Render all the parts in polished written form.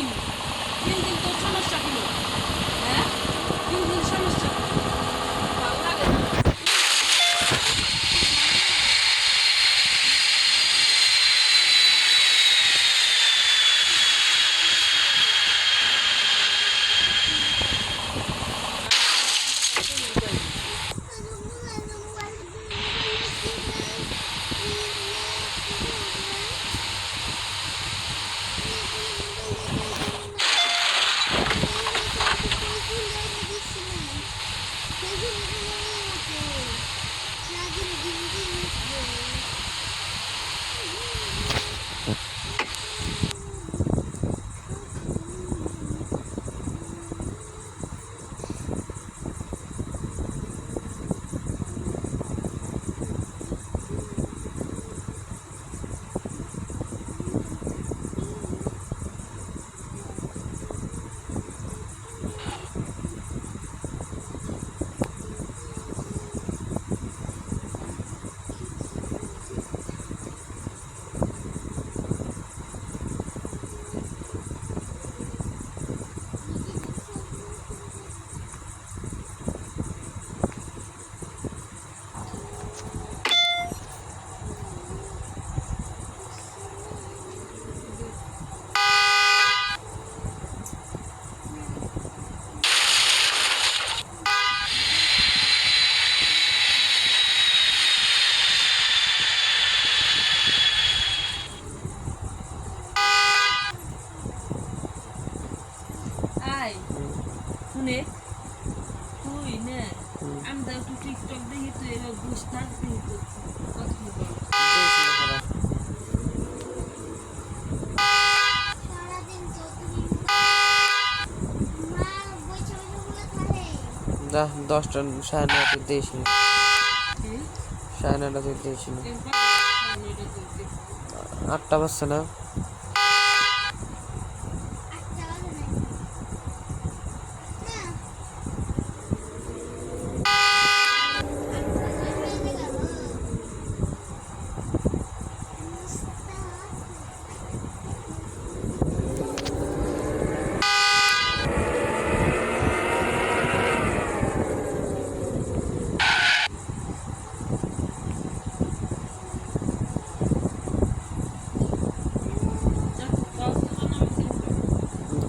দিন দিন দিন তোর সমস্যা কিলো হ্যাঁ দিন দিন সমস্যা ভালো লাগে না আয় শুনে তুই না আমি তো একটু টিকটক দেখি তুই এবার বুঝ থাকবি কথা বল যা 10টা সাড়ে 9টা দিয়েছি সাড়ে 9টা দিয়েছি 8টা বাজছে না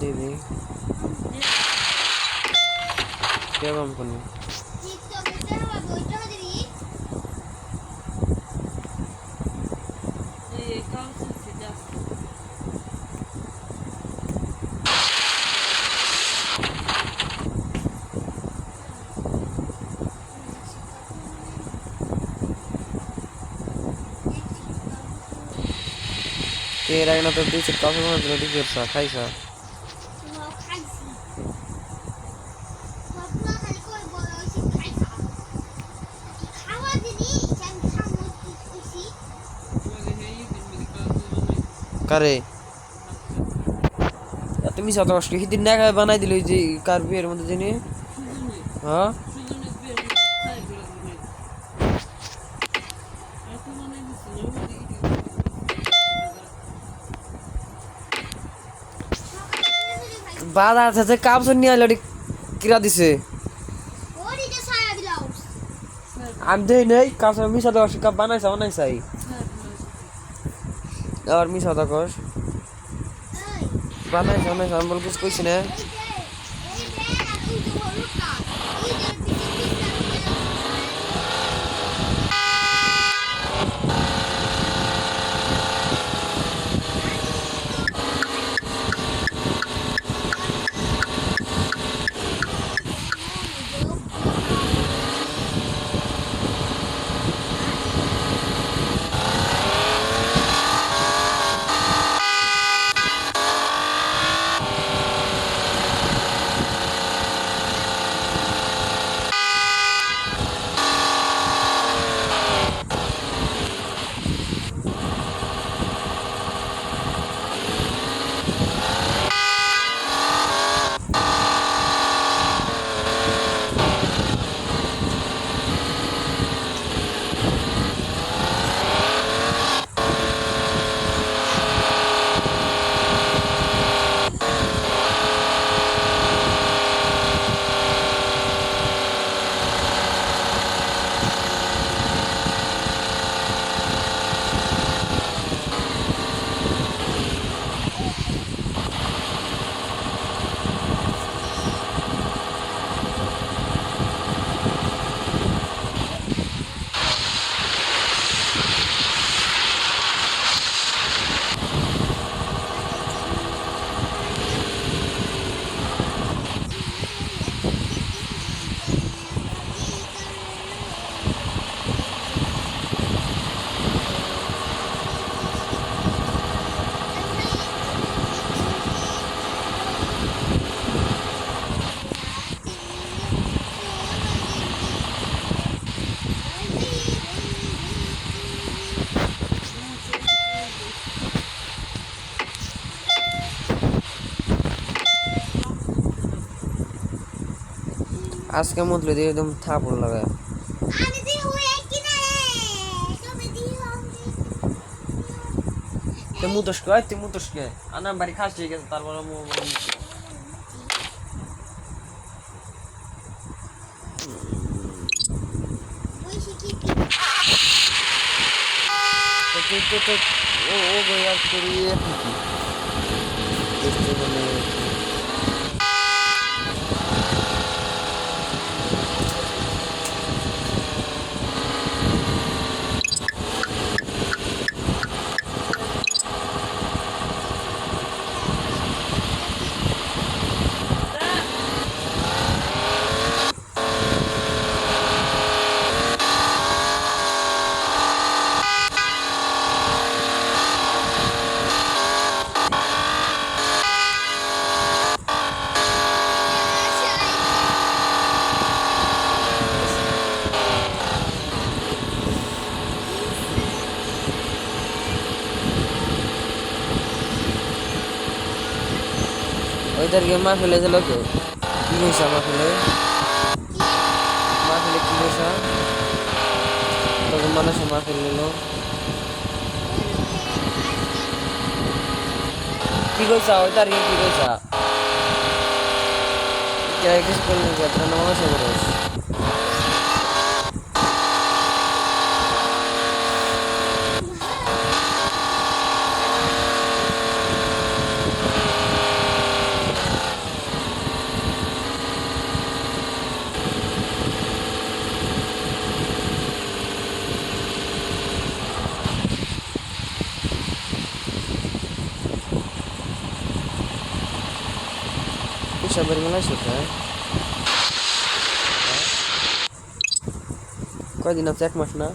দিবি কেমন কোনি এর আগে না তো দিয়েছি কফি বানাতে রেডি করছ খাইছা কারে তুমি সাত কষ্ট হিদিন না খাই বানাই দিল যে কার বিয়ের মধ্যে জানি হ্যাঁ বাধা আছে কাপ নিয়ে আলো কিরা দিছে আমি দেই নাই কাপ মিশা দেওয়া কাপ বানাইছাই আর মিশা দা কস বানাইছ আমি বল কিছু কইছি না আজকে মতলে দিয়ে একদম থাপড় লাগায় তুই মুতস্কে আনাম বাড়ি খাস ঠিক আছে তারপরে ও গয়া করি মানে ওইটারকে মা ফেলে দিল তো কি হয়েছে মা ফেলে কি হয়েছে তখন মানুষ মা ফেলে নিল কি কইছা ওইটার কি কইছা কিছু করলেন কি আপনার মানুষ বরস সবের মেলায় শেখা কয়দিন আছে 1 মাস না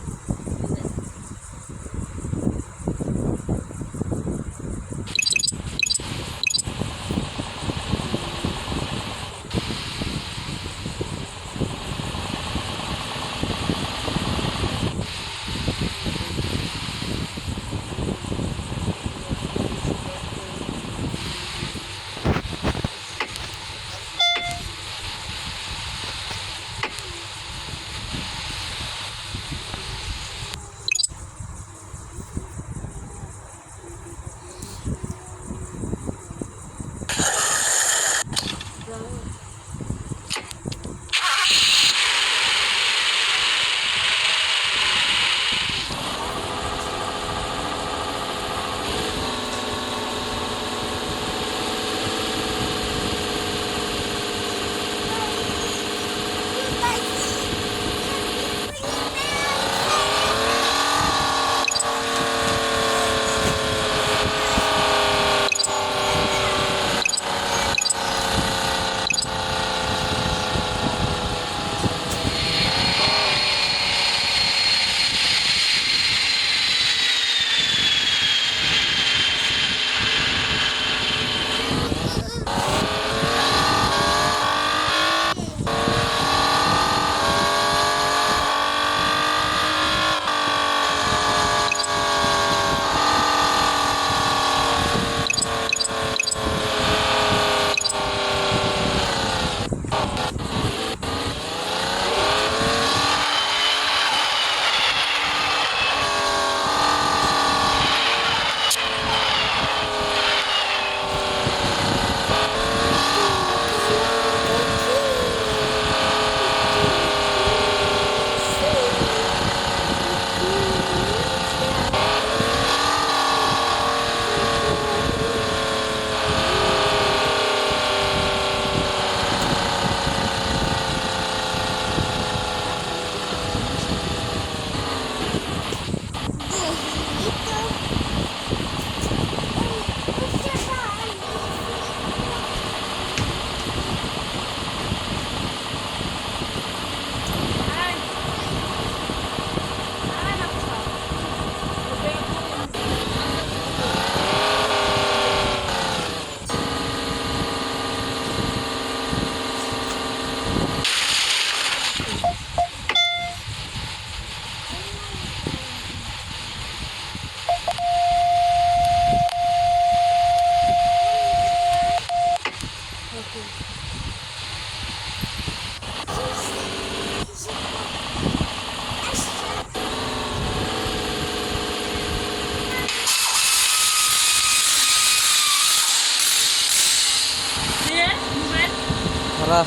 খালা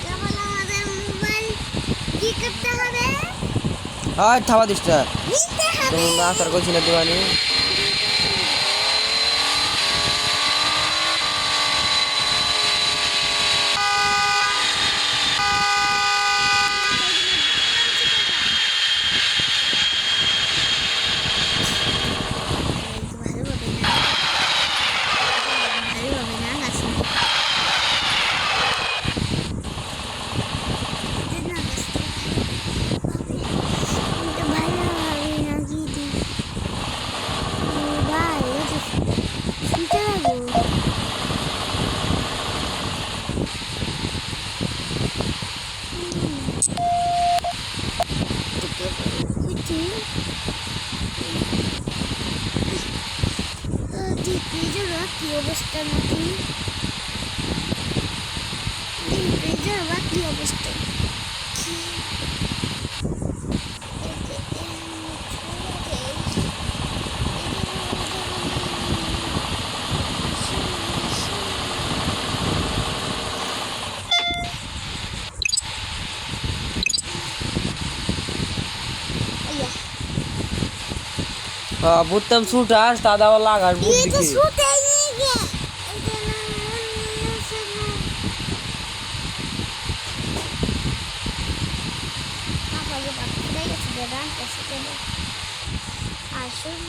কেবল আমাদের মোবাইল কি করতে হবে? আর থাবা দিসটা নিতে হবে। তুমি না আসার কইছিল দিবানি ভালো হবে না, ভালো হবে না গাছ না। না গাছটা ভালো হবে না দিদি। ভাই শুনতে পাবো। কি অবস্থা নাকি? কি অবস্থা? বুঝতাম ছুটাস দাদা লাগাস বুট ये तो দিকে सूट है ये क्या? इतना नहीं सुनो। आप आगे बात करेंगे तो बेदान कैसे करें? आशुन